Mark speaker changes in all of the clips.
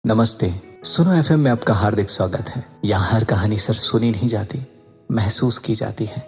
Speaker 1: नमस्ते। सुनो एफएम में आपका हार्दिक स्वागत है। यहाँ हर कहानी सिर्फ सुनी नहीं जाती, महसूस की जाती है।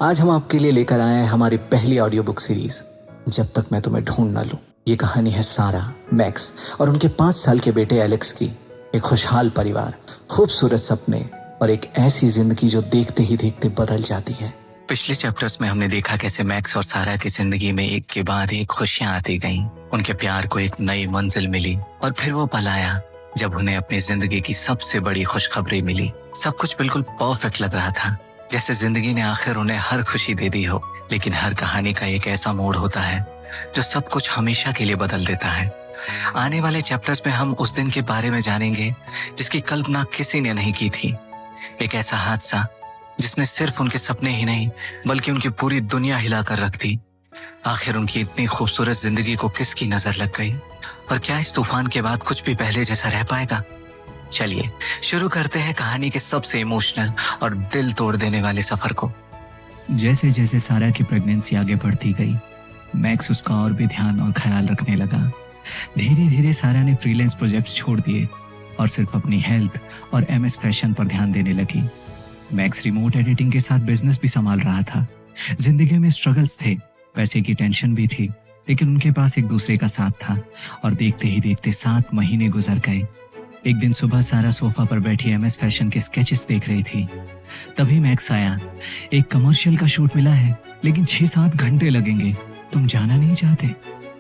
Speaker 1: आज हम आपके लिए लेकर आए हैं हमारी पहली ऑडियो बुक सीरीज, जब तक मैं तुम्हें ढूंढ ना लूं। ये कहानी है सारा, मैक्स और उनके 5 साल के बेटे एलेक्स की। एक खुशहाल परिवार, खूबसूरत सपने और एक ऐसी जिंदगी जो देखते ही देखते बदल जाती है। पिछले चैप्टर्स में हमने देखा कैसे मैक्स और सारा की जिंदगी में एक के बाद एक खुशियां आती गईं। उनके प्यार को एक नई मंजिल मिली और फिर वो पल आया जब उन्हें अपनी जिंदगी की सबसे बड़ी खुशखबरी मिली। सब कुछ बिल्कुल परफेक्ट लग रहा था, जैसे जिंदगी ने आखिर उन्हें हर खुशी दे दी हो। लेकिन हर कहानी का एक ऐसा मोड़ होता है जो सब कुछ हमेशा के लिए बदल देता है। आने वाले चैप्टर्स में हम उस दिन के बारे में जानेंगे जिसकी कल्पना किसी ने नहीं की थी। एक ऐसा हादसा जिसने सिर्फ उनके सपने ही नहीं बल्कि उनकी पूरी दुनिया हिला कर रख दी। आखिर उनकी इतनी खूबसूरत जिंदगी को किसकी नजर लग गई, और क्या इस तूफान के बाद कुछ भी पहले जैसा रह पाएगा? चलिए शुरू करते हैं कहानी के सबसे इमोशनल और दिल तोड़ देने वाले सफर को।
Speaker 2: जैसे जैसे सारा की प्रेगनेंसी आगे बढ़ती गई, मैक्स उसका और भी ध्यान और ख्याल रखने लगा। धीरे धीरे सारा ने फ्रीलांस प्रोजेक्ट्स छोड़ दिए और सिर्फ अपनी हेल्थ और एमएस फैशन पर ध्यान देने लगी। मैक्स रिमोट एडिटिंग के साथ बिजनेस भी संभाल रहा था। जिंदगी में स्ट्रगल्स थे, पैसे की टेंशन भी थी, लेकिन उनके पास एक दूसरे का साथ था। और देखते ही देखते 7 महीने गुजर गए। एक दिन सुबह सारा सोफा पर बैठी एमएस फैशन के स्केचेस देख रही थी। तभी मैक्स आया। एक कमर्शियल का शूट मिला है, लेकिन 6-7 घंटे लगेंगे, तुम जाना नहीं चाहते?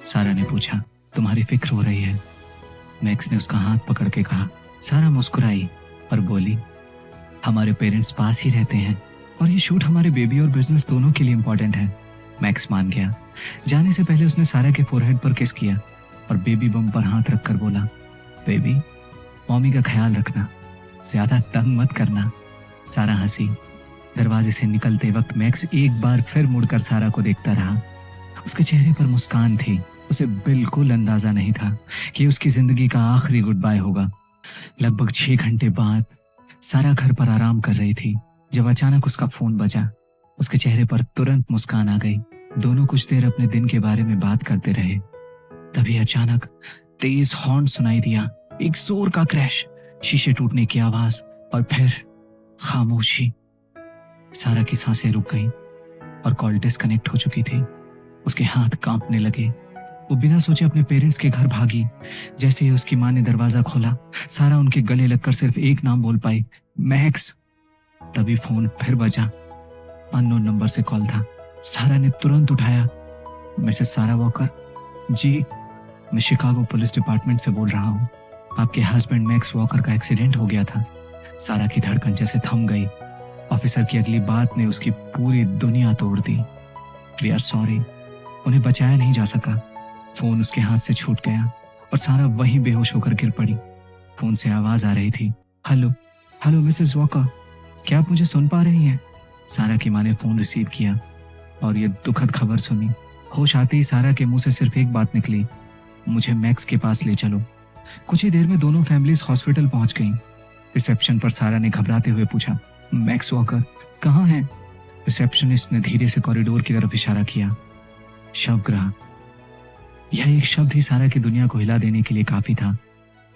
Speaker 2: सारा ने पूछा। तुम्हारी फिक्र हो रही है, मैक्स ने उसका हाथ पकड़ के कहा। सारा मुस्कुराई और बोली, हमारे पेरेंट्स पास ही रहते हैं और ये शूट हमारे बेबी और बिजनेस दोनों के लिए इम्पोर्टेंट है। मैक्स मान गया। जाने से पहले उसने सारा के फोरहेड पर किस किया और बेबी बम पर हाथ रखकर बोला, बेबी, मम्मी का ख्याल रखना, ज्यादा तंग मत करना। सारा हंसी। दरवाजे से निकलते वक्त मैक्स एक बार फिर मुड़कर सारा को देखता रहा। उसके चेहरे पर मुस्कान थी। उसे बिल्कुल अंदाजा नहीं था कि उसकी जिंदगी का आखिरी गुड बाय होगा। लगभग 6 घंटे बाद सारा घर पर आराम कर रही थी जब अचानक उसका फोन बजा। उसके चेहरे पर तुरंत मुस्कान आ गई। दोनों कुछ देर अपने दिन के बारे में बात करते रहे। तभी अचानक तेज हॉर्न सुनाई दिया, एक जोर का क्रैश, शीशे टूटने की आवाज और फिर खामोशी। सारा की सांसें रुक गईं और कॉल डिस्कनेक्ट हो चुकी थी। उसके हाथ कांपने लगे। वो बिना सोचे अपने पेरेंट्स के घर भागी। जैसे ही उसकी माँ ने दरवाजा खोला, सारा उनके गले लगकर सिर्फ एक नाम बोल पाई, मैक्स। तभी फोन फिर बजा। अननोन नंबर से कॉल था। सारा ने तुरंत उठाया। मिसेस सारा वॉकर? जी, मैं शिकागो पुलिस डिपार्टमेंट से बोल रहा हूँ। आपके हस्बैंड मैक्स वॉकर का एक्सीडेंट हो गया था। सारा की धड़कन जैसे थम गई। ऑफिसर की अगली बात ने उसकी पूरी दुनिया तोड़ दी। वी आर सॉरी, उन्हें बचाया नहीं जा सका। फोन उसके हाथ से छूट गया और सारा वहीं बेहोश होकर गिर पड़ी। फोन से आवाज आ रही थी, हेलो हेलो मिसेस वॉकर, क्या आप मुझे सुन पा रही हैं? सारा की माँ ने फोन रिसीव किया और ये दुखद खबर सुनी। होश आते ही सारा के मुंह से सिर्फ एक बात निकली, मुझे मैक्स के पास ले चलो। कुछ ही देर में दोनों फैमिलीज हॉस्पिटल पहुंच गईं। रिसेप्शन पर सारा ने घबराते हुए पूछा, मैक्स वॉकर कहाँ हैं? रिसेप्शनिस्ट ने धीरे से कॉरिडोर की तरफ इशारा किया। शवगृह। यह एक शब्द ही सारा की दुनिया को हिला देने के लिए काफी था।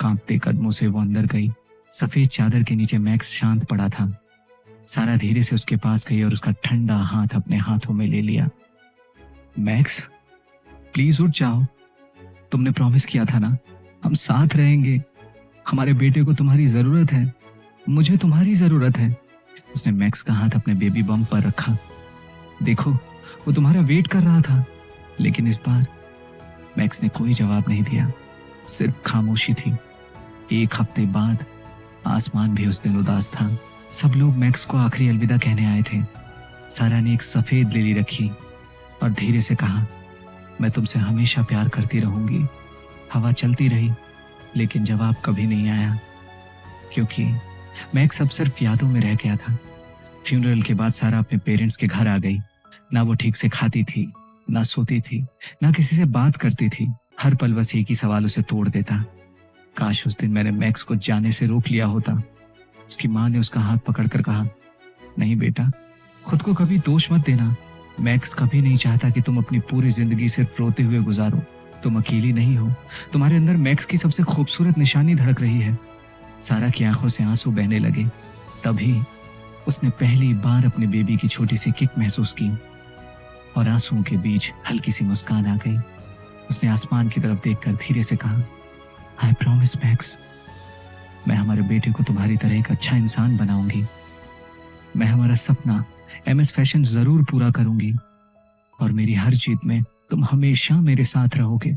Speaker 2: कांपते कदमों से वो अंदर गई। सफेद चादर के नीचे मैक्स शांत पड़ा था। सारा धीरे से उसके पास गई और उसका ठंडा हाथ अपने हाथों में ले लिया। मैक्स, प्लीज उठ जाओ। तुमने प्रॉमिस किया था ना, हम साथ रहेंगे। हमारे बेटे को तुम्हारी जरूरत है, मुझे तुम्हारी जरूरत है। उसने मैक्स का हाथ अपने बेबी बम पर रखा। देखो, वो तुम्हारा वेट कर रहा था। लेकिन इस बार मैक्स ने कोई जवाब नहीं दिया, सिर्फ खामोशी थी। 1 हफ्ते बाद आसमान भी उस दिन उदास था। सब लोग मैक्स को आखिरी अलविदा कहने आए थे। सारा ने एक सफेद लिली रखी और धीरे से कहा, मैं तुमसे हमेशा प्यार करती रहूंगी। हवा चलती रही, लेकिन जवाब कभी नहीं आया, क्योंकि मैक्स अब सिर्फ यादों में रह गया था। फ्यूनरल के बाद सारा अपने पेरेंट्स के घर आ गई। ना वो ठीक से खाती थी, ना सोती थी, ना किसी से बात करती थी। हर पल बस एक ही सवाल उसे तोड़ देता, काश उस दिन मैंने मैक्स को जाने से रोक लिया होता। उसकी माँ ने उसका हाथ पकड़कर कहा, नहीं बेटा, खुद को कभी दोष मत देना। मैक्स कभी नहीं चाहता कि तुम अपनी पूरी जिंदगी सिर्फ रोते हुए गुजारो। तुम अकेली नहीं हो, तुम्हारे अंदर मैक्स की सबसे खूबसूरत निशानी धड़क रही है। सारा की आंखों से आंसू बहने लगे। तभी उसने पहली बार अपने बेबी की छोटी सी किक महसूस की और आंसुओं के बीच हल्की सी मुस्कान आ गई। उसने आसमान की तरफ देखकर धीरे से कहा, आई प्रॉमिस मैक्स, मैं हमारे बेटे को तुम्हारी तरह एक अच्छा इंसान बनाऊंगी। मैं हमारा सपना MS फैशन जरूर पूरा करूंगी और मेरी हर जीत में तुम हमेशा मेरे साथ रहोगे।